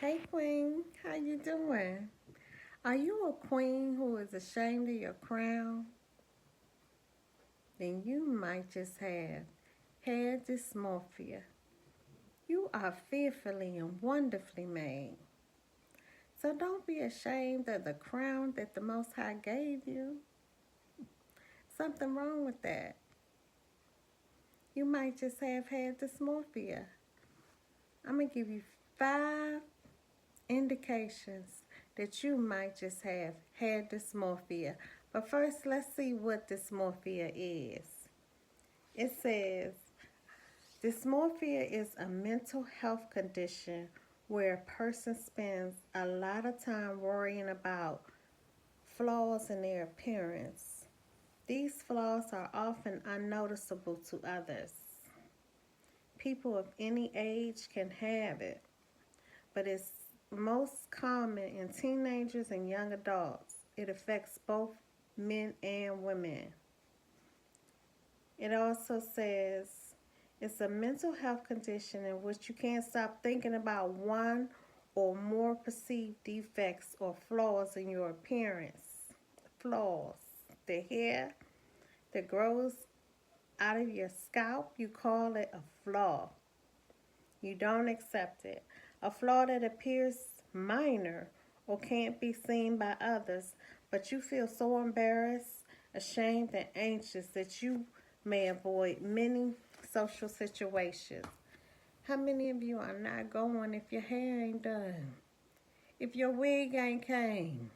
Hey Queen, how you doing? Are you a queen who is ashamed of your crown? Then you might just have hair dysmorphia. You are fearfully and wonderfully made. So don't be ashamed of the crown that the Most High gave you. Something wrong with that. You might just have hair dysmorphia. I'm going to give you 5 indications that you might just have hair dysmorphia. But first, let's see what dysmorphia is. It says, dysmorphia is a mental health condition where a person spends a lot of time worrying about flaws in their appearance. These flaws are often unnoticeable to others. People of any age can have it, but it's most common in teenagers and young adults. It affects both men and women. It also says it's a mental health condition in which you can't stop thinking about one or more perceived defects or flaws in your appearance. Flaws. The hair that grows out of your scalp, you call it a flaw. You don't accept it. A flaw that appears minor or can't be seen by others, but you feel so embarrassed, ashamed, and anxious that you may avoid many social situations. How many of you are not going if your hair ain't done? If your wig ain't came?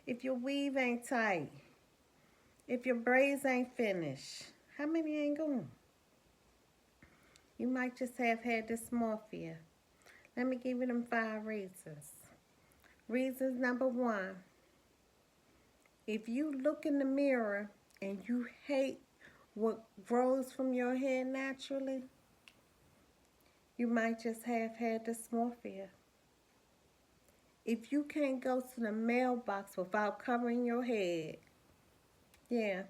If your weave ain't tight? If your braids ain't finished? How many ain't going? You might just have hair dysmorphia. Let me give you them 5 reasons. Reasons number 1. If you look in the mirror and you hate what grows from your hair naturally, you might just have hair dysmorphia. If you can't go to the mailbox without covering your head, yeah,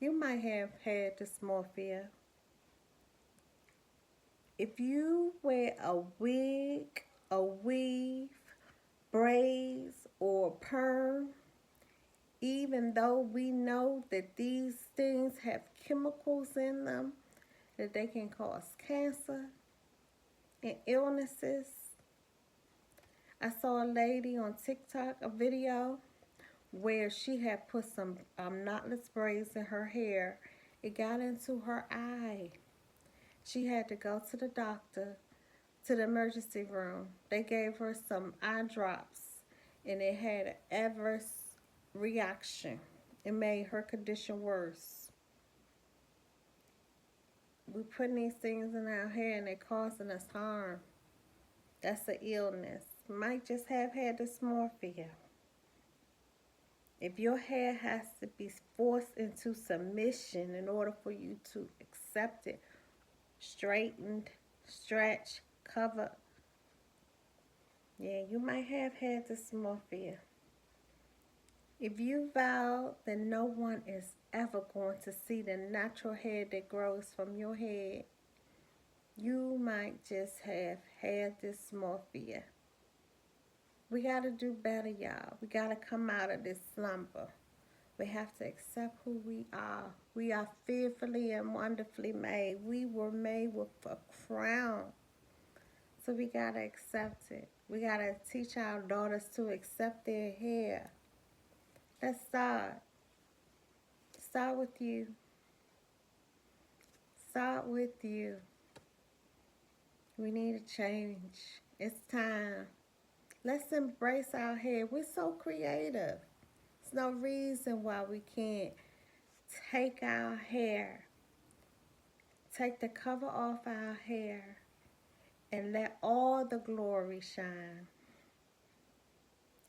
you might have hair dysmorphia. If you wear a wig, a weave, braids, or perm, even though we know that these things have chemicals in them, that they can cause cancer and illnesses. I saw a lady on TikTok, a video, where she had put some knotless braids in her hair. It got into her eye. She had to go to the doctor, to the emergency room. They gave her some eye drops, and it had an adverse reaction. It made her condition worse. We're putting these things in our hair and they're causing us harm. That's an illness. Might just have hair dysmorphia. If your hair has to be forced into submission in order for you to accept it, straightened, stretched, covered, yeah, you might have hair dysmorphia. If you vow that no one is ever going to see the natural hair that grows from your head, you might just have hair dysmorphia. We got to do better, y'all. We got to come out of this slumber. We have to accept who we are. We are fearfully and wonderfully made. We were made with a crown. So we got to accept it. We got to teach our daughters to accept their hair. Let's start. Start with you. Start with you. We need a change. It's time. Let's embrace our hair. We're so creative. There's no reason why we can't take our hair, take the cover off our hair, and let all the glory shine.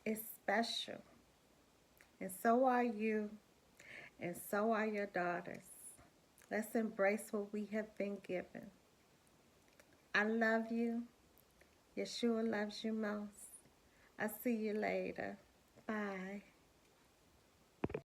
It's special. And so are you, and so are your daughters. Let's embrace what we have been given. I love you. Yeshua loves you most. I'll see you later. Bye.